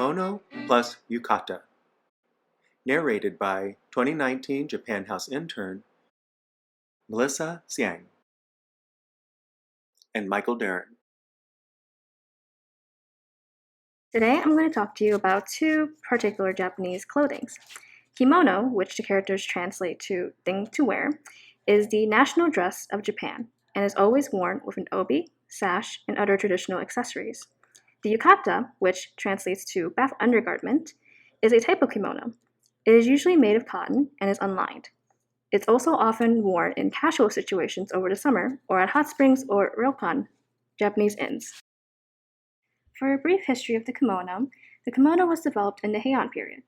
Kimono plus Yukata. Narrated by 2019 Japan House intern Melissa Xiang and Michael Dern. Today I'm going to talk to you about two particular Japanese clothings. Kimono, which the characters translate to thing to wear, is the national dress of Japan and is always worn with an obi, sash, and other traditional accessories. The yukata, which translates to bath undergarment, is a type of kimono. It is usually made of cotton and is unlined. It's also often worn in casual situations over the summer or at hot springs or ryokan, Japanese inns. For a brief history of the kimono was developed in the Heian period.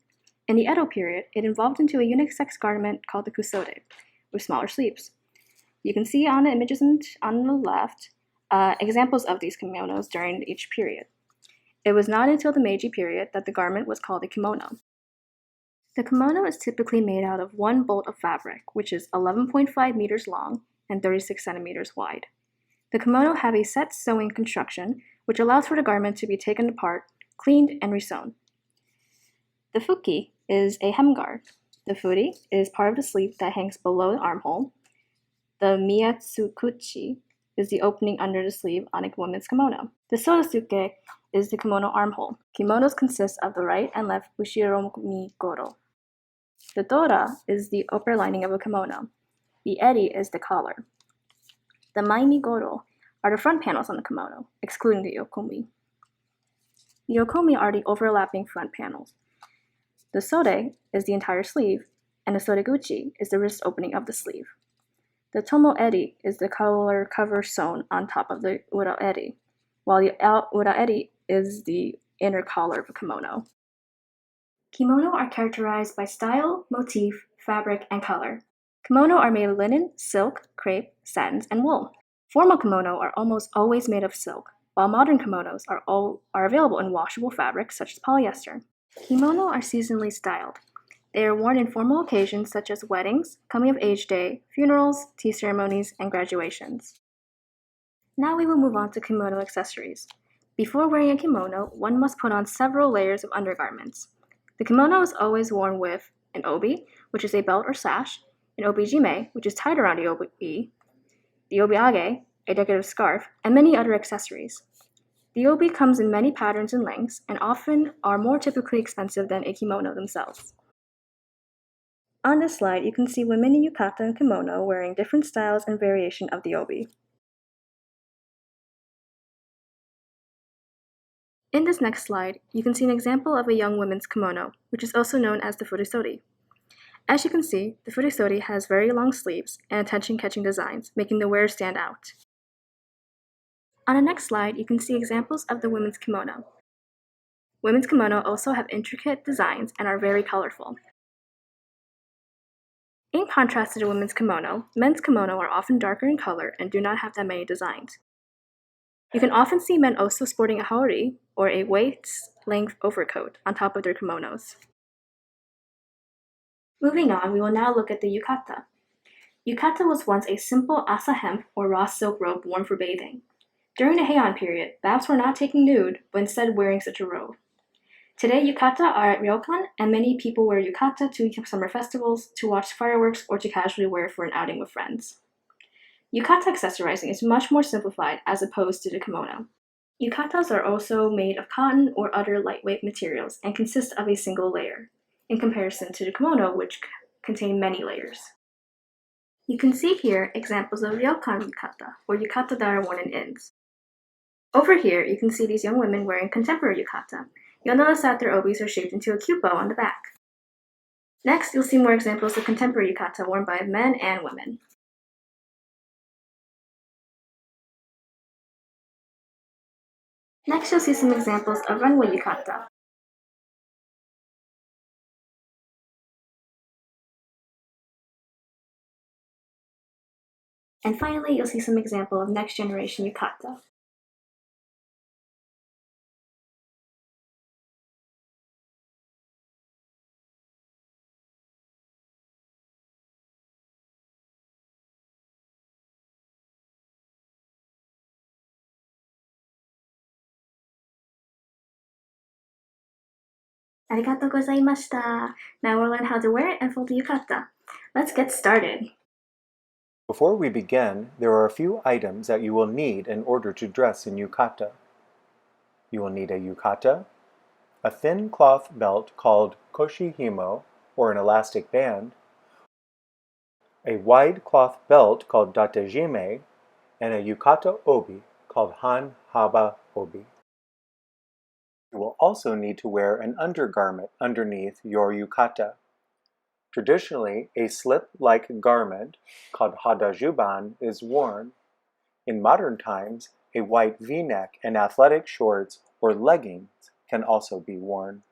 In the Edo period, it evolved into a unisex garment called the kusode, with smaller sleeves. You can see on the images on the left examples of these kimonos during each period. It was not until the Meiji period that the garment was called a kimono. The kimono is typically made out of one bolt of fabric, which is 11.5 meters long and 36 centimeters wide. The kimono have a set sewing construction, which allows for the garment to be taken apart, cleaned, and resewn. The fuki is a hemguard. The furi is part of the sleeve that hangs below the armhole. The miyatsukuchi is the opening under the sleeve on a woman's kimono. The sotosuke is the kimono armhole. Kimonos consist of the right and left ushiromigoro. The dora is the upper lining of a kimono. The eri is the collar. The maimigoro are the front panels on the kimono, excluding the yokomi. The yokomi are the overlapping front panels. The sode is the entire sleeve, and the sodeguchi is the wrist opening of the sleeve. The tomo eri is the collar cover sewn on top of the ura eri, while the ura eri is the inner collar of a kimono. Kimono are characterized by style, motif, fabric, and color. Kimono are made of linen, silk, crepe, satins, and wool. Formal kimono are almost always made of silk, while modern kimonos are available in washable fabrics such as polyester. Kimono are seasonally styled. They are worn in formal occasions such as weddings, coming of age day, funerals, tea ceremonies, and graduations. Now we will move on to kimono accessories. Before wearing a kimono, one must put on several layers of undergarments. The kimono is always worn with an obi, which is a belt or sash, an obijime, which is tied around the obi, the obiage, a decorative scarf, and many other accessories. The obi comes in many patterns and lengths, and often are more typically expensive than a kimono themselves. On this slide, you can see women in yukata and kimono wearing different styles and variation of the obi. In this next slide, you can see an example of a young woman's kimono, which is also known as the furisori. As you can see, the furisori has very long sleeves and attention-catching designs, making the wearer stand out. On the next slide, you can see examples of the women's kimono. Women's kimono also have intricate designs and are very colorful. In contrast to the women's kimono, men's kimono are often darker in color and do not have that many designs. You can often see men also sporting a haori, or a waist-length overcoat, on top of their kimonos. Moving on, we will now look at the yukata. Yukata was once a simple asa hemp or raw silk robe worn for bathing. During the Heian period, baths were not taken nude, but instead wearing such a robe. Today, yukata are at ryokan, and many people wear yukata to summer festivals, to watch fireworks, or to casually wear for an outing with friends. Yukata accessorizing is much more simplified as opposed to the kimono. Yukatas are also made of cotton or other lightweight materials and consist of a single layer, in comparison to the kimono, which contain many layers. You can see here examples of ryokan yukata, or yukata that are worn in inns. Over here, you can see these young women wearing contemporary yukata. You'll notice that their obis are shaped into a cute bow on the back. Next, you'll see more examples of contemporary yukata worn by men and women. Next, you'll see some examples of runway yukata. And finally, you'll see some example of next generation yukata. Arigatou gozaimashita. Now we'll learn how to wear it and fold the yukata. Let's get started. Before we begin, there are a few items that you will need in order to dress in yukata. You will need a yukata, a thin cloth belt called koshihimo, or an elastic band, a wide cloth belt called datejime, and a yukata obi called han haba obi. You will also need to wear an undergarment underneath your yukata. Traditionally, a slip-like garment called hadajuban is worn. In modern times, a white V-neck and athletic shorts or leggings can also be worn.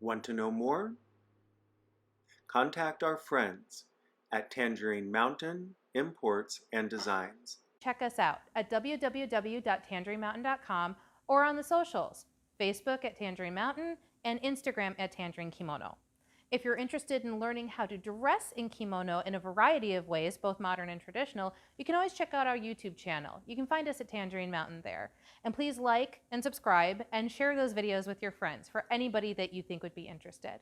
Want to know more? Contact our friends at Tangerine Mountain Imports and Designs. Check us out at www.tangerinemountain.com or on the socials, Facebook at Tangerine Mountain and Instagram at Tangerine Kimono. If you're interested in learning how to dress in kimono in a variety of ways, both modern and traditional, you can always check out our YouTube channel. You can find us at Tangerine Mountain there. And please like and subscribe and share those videos with your friends for anybody that you think would be interested.